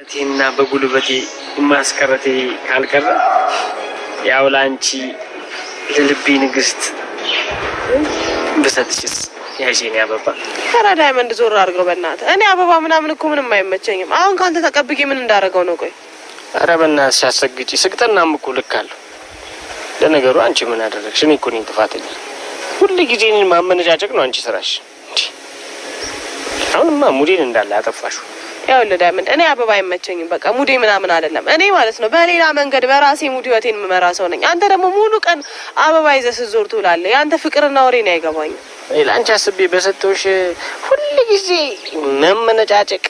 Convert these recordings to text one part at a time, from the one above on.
ቲና በጉልበቴ ማስቀረቴ ካልቀረ ያው ላንቺ ለልቤ ንግስት በሰጥሽስ ያጂኒ አበባ ታራ ዳይመንድ ዞር አድርገው በእናትህ። እኔ አበባ ምናምን እኮ ምንም አይመቸኝም። አሁን ካንተ ተቀብዬ ምን እንዳደረገው ነው? ቆይ አረ በእናትሽ አሰግጪ ስቅጠናም እኮ ልካለሁ። ለነገሩ አንቺ ምን አደረግሽ? እኔ እኮ ነኝ ጥፋተኛ። ሁሉ ጊዜ እኔን ማመነጫጨቅ ነው አንቺ ስራሽ። አሁንማ ሙዴን እንዳለ አጠፋሽው። ያው ለዳይመንድ እኔ አበባ አይመቸኝም። በቃ ሙዴ ምናምን አይደለም። እኔ ማለት ነው በሌላ መንገድ በራሴ ሙድ ህይወቴን መመራ ሰው ነኝ። አንተ ደግሞ ሙሉ ቀን አበባ ይዘህ ስትዞር ትውላለህ። ያንተ ፍቅርና ወሬ ነው አይገባኝም። ለአንቺ አስቤ በሰጠውሽ ሁሉ ጊዜ መመነጫጨቅ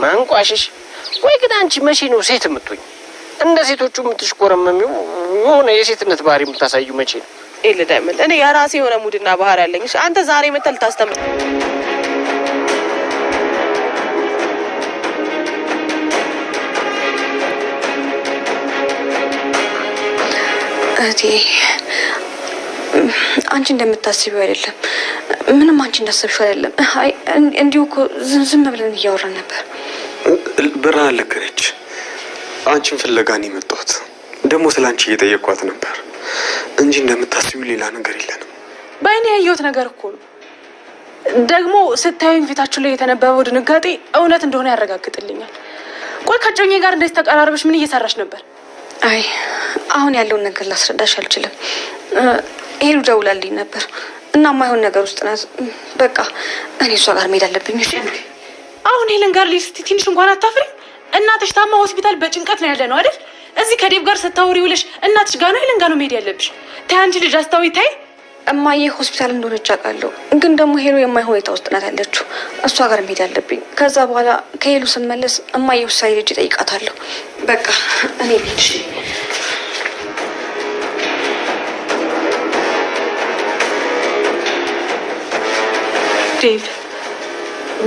ማንቋሽሽ። ወይ ግን አንቺ መቼ ነው ሴት የምትሆኝ? እንደ ሴቶቹ የምትሽኮረመሚው የሆነ የሴትነት ባህሪ የምታሳዩ መቼ ነው? ለዳይመንድ እኔ የራሴ የሆነ ሙድና ባህሪ አለኝ። አንተ ዛሬ መተል ታስተምር እቴ አንቺ እንደምታስቢው አይደለም። ምንም አንቺ እንዳሰብሽው አይደለም። አይ እንዲሁ እኮ ዝም ብለን እያወራን ነበር። ብርሃን ልክ ነች። አንቺን ፍለጋ ነው የመጣሁት። ደግሞ ስላንቺ እየጠየኳት ነበር እንጂ እንደምታስቢው ሌላ ነገር የለንም። በአይኔ ያየሁት ነገር እኮ ነው። ደግሞ ስታዩኝ ፊታችሁ ላይ የተነበበው ድንጋጤ እውነት እንደሆነ ያረጋግጥልኛል። ቆይ ከጮኜ ጋር እንደዚህ ተቀራርበሽ ምን እየሰራሽ ነበር? አይ አሁን ያለውን ነገር ላስረዳሽ አልችልም። ሄሉ ደውላልኝ ነበር እና ማይሆን ነገር ውስጥ ናት። በቃ እኔ እሷ ጋር መሄድ አለብኝ። እሺ አሁን ሄለን ጋር ሊስቲ ትንሽ እንኳን አታፍሪ? እናትሽ ታማ ሆስፒታል በጭንቀት ነው ያለ ነው አይደል? እዚህ ከዴቭ ጋር ስታወሪ ውለሽ እናትሽ ጋር ነው ሄለን ጋር ነው መሄድ ያለብሽ። ታይ አንቺ ልጅ አስታዊ ታይ። እማዬ ሆስፒታል እንደሆነች አውቃለሁ፣ ግን ደግሞ ሄሉ የማይሆን ሁኔታ ውስጥ ናት ያለችው። እሷ ጋር መሄድ አለብኝ። ከዛ በኋላ ከሄሉ ስመለስ እማዬ ውሳኔ ልጅ እጠይቃታለሁ። በቃ እኔ ልጅ ዴቭ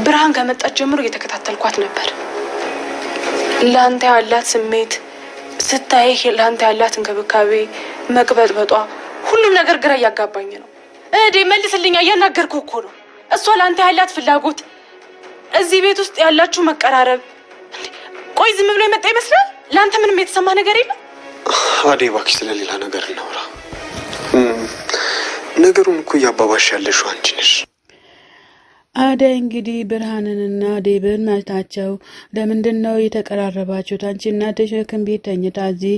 ብርሃን ከመጣች ጀምሮ እየተከታተልኳት ነበር። ላንተ ያላት ስሜት ስታይ፣ ላንተ ያላት እንክብካቤ፣ መቅበጥበጧ፣ ሁሉም ነገር ግራ እያጋባኝ ነው። እዴ መልስልኛ፣ እያናገርኩ እኮ ነው። እሷ ላንተ ያላት ፍላጎት፣ እዚህ ቤት ውስጥ ያላችሁ መቀራረብ። ቆይ ዝም ብሎ የመጣ ይመስላል? ላንተ ምንም የተሰማ ነገር የለም? አዴ እባክሽ ስለሌላ ነገር እናውራ። ነገሩን እኮ እያባባሽ ያለሽው አንቺ ነሽ። አደይ እንግዲህ ብርሃንንና ዴብን ማለታቸው ለምንድን ነው የተቀራረባችሁት? አንቺ እናትሽ ሐኪም ቤት ተኝታ እዚህ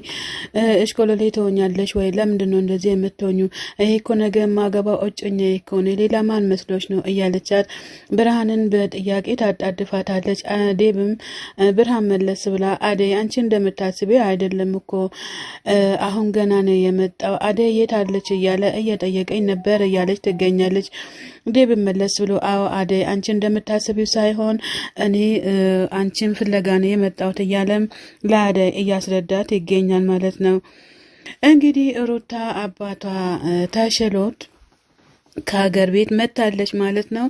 እሽኮለሌ ትሆኛለሽ ወይ? ለምንድን ነው እንደዚህ የምትሆኙ? ይሄ እኮ ነገ ማገባ ኦጭኛ እኮ ነው፣ ሌላ ማን መስሎሽ ነው እያለቻት ብርሃንን በጥያቄ ታጣድፋታለች። ዴብም ብርሃን መለስ ብላ አደይ አንቺ እንደምታስቢው አይደለም እኮ አሁን ገና ነው የመጣው፣ አደይ የት አለች እያለ እየጠየቀኝ ነበር እያለች ትገኛለች። ዴብ መለስ ብሎ አዎ አደይ አንቺ እንደምታስቢው ሳይሆን እኔ አንቺን ፍለጋ ነው የመጣሁት እያለም ለአደይ እያስረዳት ይገኛል ማለት ነው። እንግዲህ ሩታ አባቷ ተሽሎት ከሀገር ቤት መታለች ማለት ነው።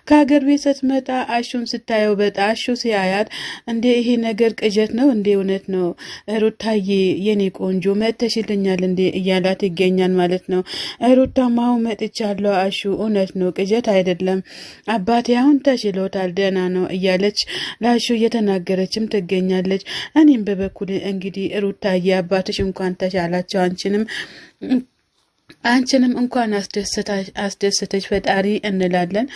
ከሀገር ቤት ስትመጣ አሹን ስታየው በጣም አሹ ሲያያት እንዴ ይሄ ነገር ቅዠት ነው እንዴ እውነት ነው ሩታዬ የኔ ቆንጆ መተሽልኛል እንዴ እያላት ይገኛል ማለት ነው። ሩታማው መጥቻለሁ አሹ እውነት ነው ቅዠት አይደለም አባቴ አሁን ተሽሎታል ደህና ነው እያለች ለአሹ እየተናገረችም ትገኛለች። እኔም በበኩል እንግዲህ ሩታዬ አባትሽ እንኳን ተሻላቸው አንቺንም እንኳን አስደሰተች ፈጣሪ እንላለን።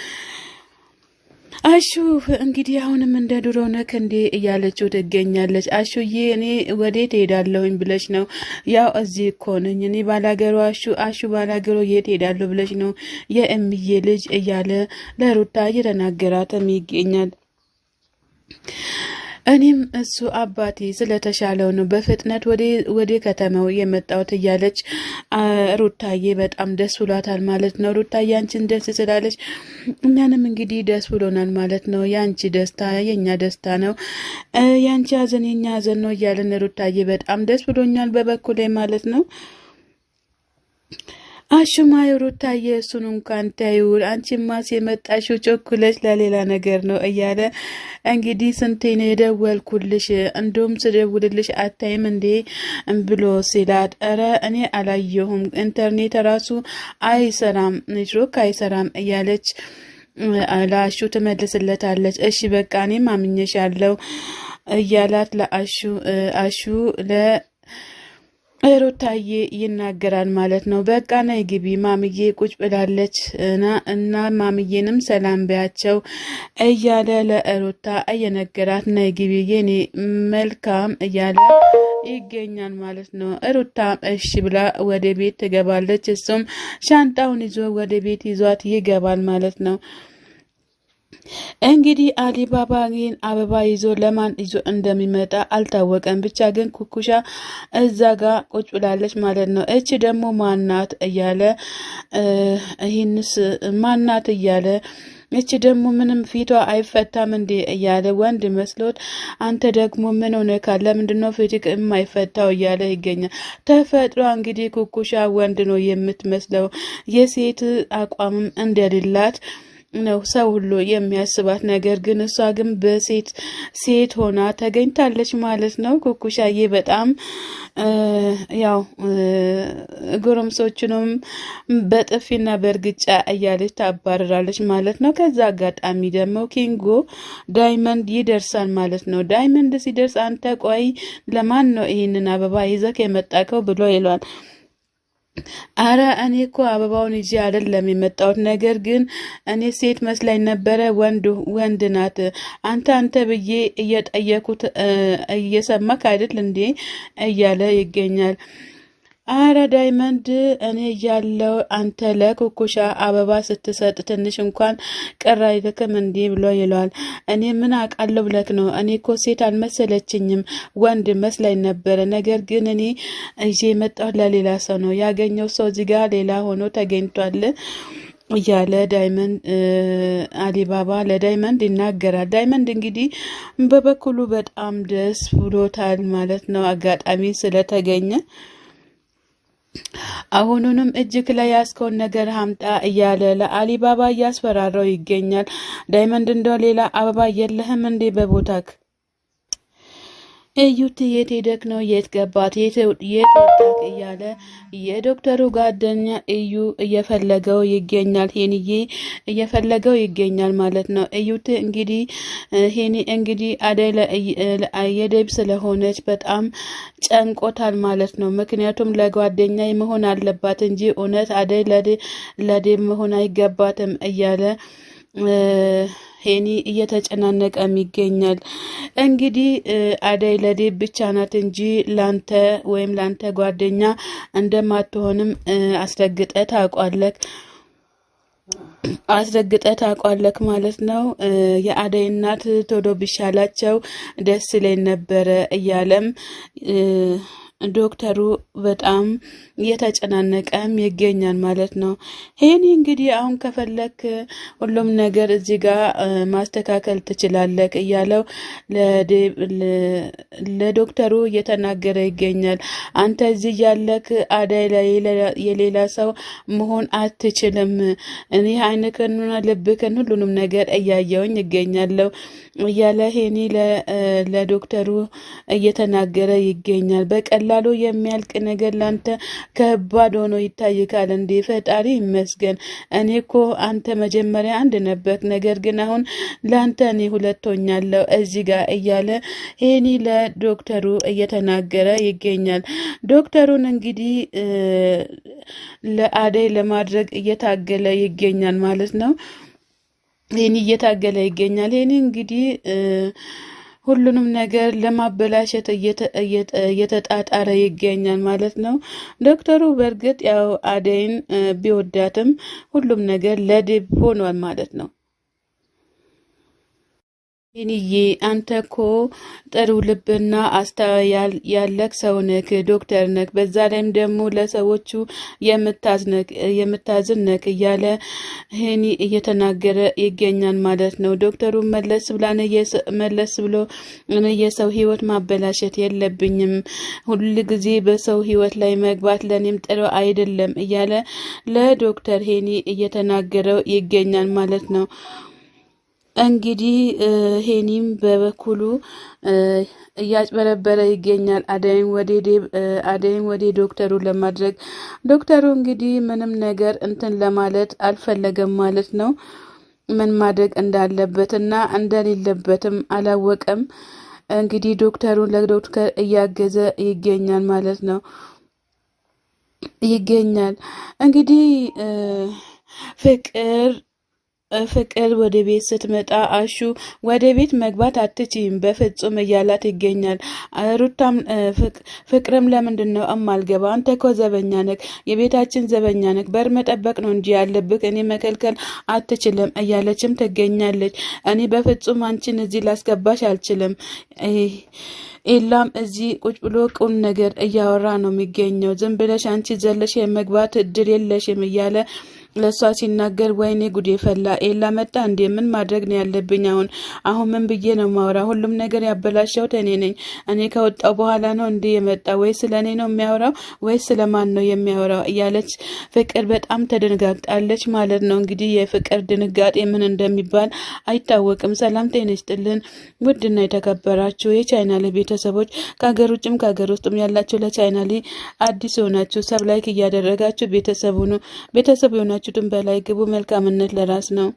አሹ እንግዲህ አሁንም እንደ ድሮ ነክ እንዴ እያለችው ትገኛለች። አሹዬ እኔ ወዴት ሄዳለሁኝ ብለሽ ነው? ያው እዚህ እኮ ነኝ እኔ ባላገሩ። አሹ ባላገሩ የት ሄዳለሁ ብለሽ ነው የእምዬ ልጅ እያለ ለሩታ እየተናገራትም ይገኛል። እኔም እሱ አባቴ ስለተሻለው ነው በፍጥነት ወደ ከተማው የመጣሁት እያለች ሩታዬ በጣም ደስ ብሏታል ማለት ነው። ሩታዬ አንቺን ደስ ስላለች እኛንም እንግዲህ ደስ ብሎናል ማለት ነው። የአንቺ ደስታ የኛ ደስታ ነው፣ የአንቺ ሀዘን የኛ ሀዘን ነው እያለን ሩታዬ በጣም ደስ ብሎኛል በበኩሌ ማለት ነው። አሹማ ሩታዬ እሱን እንኳን ታዩ አንቺማ ሲመጣሽው ቸኩለሽ ለሌላ ነገር ነው እያለ እንግዲህ ስንቴ ነው የደወልኩልሽ እንደውም ስደውልልሽ አታይም እንዴ ብሎ ሲላት ኧረ እኔ አላየሁም ኢንተርኔት ራሱ አይሰራም ኔትወርክ አይሰራም እያለች ላሹ ትመልስለታለች። እሺ በቃ እኔም አምኜሻለሁ እያላት ለአሹ ሩታዬ ይናገራል ማለት ነው። በቃ ነይ ግቢ ማምዬ ቁጭ ብላለች እና ማምዬንም ሰላም በያቸው እያለ ለሩታ እየነገራት ነይ ግቢ የኔ መልካም እያለ ይገኛል ማለት ነው። ሩታም እሺ ብላ ወደ ቤት ትገባለች። እሱም ሻንጣውን ይዞ ወደ ቤት ይዟት ይገባል ማለት ነው። እንግዲህ አሊባባ ግን አበባ ይዞ ለማን ይዞ እንደሚመጣ አልታወቀም። ብቻ ግን ኩኩሻ እዛ ጋር ቁጭ ብላለች ማለት ነው። እቺ ደግሞ ማናት እያለ ይህንስ ማናት እያለ እቺ ደግሞ ምንም ፊቷ አይፈታም እንዴ እያለ ወንድ መስሎት አንተ ደግሞ ምን ሆነካል ለምንድነው ፊትክ የማይፈታው እያለ ይገኛል። ተፈጥሮ እንግዲህ ኩኩሻ ወንድ ነው የምትመስለው የሴት አቋምም እንደሌላት ነው ሰው ሁሉ የሚያስባት። ነገር ግን እሷ ግን ሴት ሆና ተገኝታለች ማለት ነው። ኩኩሻዬ በጣም ያው ጎረምሶቹንም በጥፊና በእርግጫ እያለች ታባረራለች ማለት ነው። ከዛ አጋጣሚ ደግሞ ኪንጎ ዳይመንድ ይደርሳል ማለት ነው። ዳይመንድ ሲደርስ አንተ ቆይ ለማን ነው ይህንን አበባ ይዘክ የመጣከው ብሎ ይሏል። አረ እኔ እኮ አበባውን ይዤ አይደለም የመጣሁት፣ ነገር ግን እኔ ሴት መስላኝ ነበረ ወንድ ናት አንተ ብዬ እየጠየኩት እየሰማክ አይደል እንዴ እያለ ይገኛል። አረ ዳይመንድ እኔ ያለው አንተ ለኩኩሻ አበባ ስትሰጥ ትንሽ እንኳን ቅር አይልክም እንዴ ብሎ ይለዋል። እኔ ምን አውቃለሁ ብለክ ነው? እኔ እኮ ሴት አልመሰለችኝም ወንድ መስላኝ ነበረ። ነገር ግን እኔ ይዤ የመጣሁት ለሌላ ሰው ነው። ያገኘው ሰው እዚህ ጋር ሌላ ሆኖ ተገኝቷል እያለ ዳይመንድ አሊባባ ለዳይመንድ ይናገራል። ዳይመንድ እንግዲህ በበኩሉ በጣም ደስ ብሎታል ማለት ነው አጋጣሚ ስለተገኘ። አሁኑንም እጅክ ላይ ያስከውን ነገር ሀምጣ እያለ ለአሊባባ እያስፈራራው ይገኛል። ዳይመንድ እንደው ሌላ አበባ የለህም እንዴ በቦታክ? እዩት የት ሄደክ ነው? የት ገባት? የት ወጣክ? እያለ የዶክተሩ ጓደኛ እዩ እየፈለገው ይገኛል። ሄንዬ እየፈለገው ይገኛል ማለት ነው። እዩት እንግዲህ ሄኒ እንግዲህ አደይ የደብ ስለሆነች በጣም ጨንቆታል ማለት ነው። ምክንያቱም ለጓደኛ መሆን አለባት እንጂ እውነት አደይ ለደብ መሆን አይገባትም እያለ ሄኒ እየተጨናነቀም ይገኛል። እንግዲህ አደይ ለዴብ ብቻ ናት እንጂ ላንተ ወይም ላንተ ጓደኛ እንደማትሆንም አስረግጠ ታውቋለክ ማለት ነው። የአደይ እናት ቶሎ ቢሻላቸው ደስ ላይ ነበረ እያለም ዶክተሩ በጣም እየተጨናነቀም ይገኛል ማለት ነው። ሄኒ እንግዲህ አሁን ከፈለክ ሁሉም ነገር እዚህ ጋር ማስተካከል ትችላለክ እያለው ለዶክተሩ እየተናገረ ይገኛል። አንተ እዚህ ያለክ አደይ ላይ የሌላ ሰው መሆን አትችልም። እኔ አይንክንና ልብክን ሁሉንም ነገር እያየውኝ ይገኛለሁ እያለ ሄኒ ለዶክተሩ እየተናገረ ይገኛል። በቀላሉ የሚያልቅ ነገር ላንተ ከባድ ሆኖ ይታይካል እንዴ? ፈጣሪ ይመስገን። እኔ እኮ አንተ መጀመሪያ አንድ ነበርክ፣ ነገር ግን አሁን ላንተ እኔ ሁለት ሆኛለሁ እዚህ ጋር እያለ ሄኒ ለዶክተሩ እየተናገረ ይገኛል። ዶክተሩን እንግዲህ ለአደይ ለማድረግ እየታገለ ይገኛል ማለት ነው። ሄኒ እየታገለ ይገኛል። ሄኒ እንግዲህ ሁሉንም ነገር ለማበላሸት እየተጣጣረ ይገኛል ማለት ነው። ዶክተሩ በእርግጥ ያው አደይን ቢወዳትም ሁሉም ነገር ለዴብ ሆኗል ማለት ነው። ሄኒዬ አንተ እኮ ጥሩ ልብና አስተዋይ ያለክ ሰው ነክ፣ ዶክተር ነክ፣ በዛ ላይም ደግሞ ለሰዎቹ የምታዝን ነክ እያለ ሄኒ እየተናገረ ይገኛል ማለት ነው። ዶክተሩ መለስ ብሎ እኔ የሰው ህይወት ማበላሸት የለብኝም፣ ሁል ጊዜ በሰው ህይወት ላይ መግባት ለኔም ጥሩ አይደለም እያለ ለዶክተር ሄኒ እየተናገረው ይገኛል ማለት ነው። እንግዲህ ሄኒም በበኩሉ እያጭበረበረ ይገኛል አደይን ወደ ዶክተሩ ለማድረግ። ዶክተሩ እንግዲህ ምንም ነገር እንትን ለማለት አልፈለገም ማለት ነው። ምን ማድረግ እንዳለበትና እንደሌለበትም አላወቀም። እንግዲህ ዶክተሩን ለዶክተር እያገዘ ይገኛል ማለት ነው ይገኛል። እንግዲህ ፍቅር ወደ ቤት ስትመጣ አሹ ወደ ቤት መግባት አትችይም በፍጹም እያላት ይገኛል። ሩታም ፍቅርም ለምንድን ነው እማልገባ? አንተ እኮ ዘበኛ ነክ፣ የቤታችን ዘበኛ ነክ፣ በር መጠበቅ ነው እንጂ ያለብህ እኔ መከልከል አትችልም እያለችም ትገኛለች። እኔ በፍጹም አንቺን እዚህ ላስገባሽ አልችልም። ኤላም እዚህ ቁጭ ብሎ ቁም ነገር እያወራ ነው የሚገኘው። ዝም ብለሽ አንቺ ዘለሽ የመግባት እድል የለሽም እያለ ለሷ ሲናገር ወይኔ ጉዴ ፈላ። ኤላ መጣ እንዴ? ምን ማድረግ ነው ያለብኝ? አሁን ምን ብዬ ነው ማውራ? ሁሉም ነገር ያበላሸሁት እኔ ነኝ። እኔ ከወጣው በኋላ ነው እንዴ የመጣ? ወይ ስለኔ ነው የሚያወራው ወይ ስለማን ነው የሚያወራው? እያለች ፍቅር በጣም ተደነጋግጣለች ማለት ነው። እንግዲህ የፍቅር ድንጋጤ ምን እንደሚባል አይታወቅም። ሰላም ጤና ይስጥልን ውድና የተከበራችሁ የቻናሌ ቤተሰቦች ከሀገር ውጭም ከሀገር ውስጥም ያላችሁ ለቻናሌ አዲስ ሆናችሁ ሰብ ላይክ እያደረጋችሁ ቤተሰብ ሆኑ። ቤተሰብ የሆናችሁትን በላይ ግቡ። መልካምነት ለራስ ነው።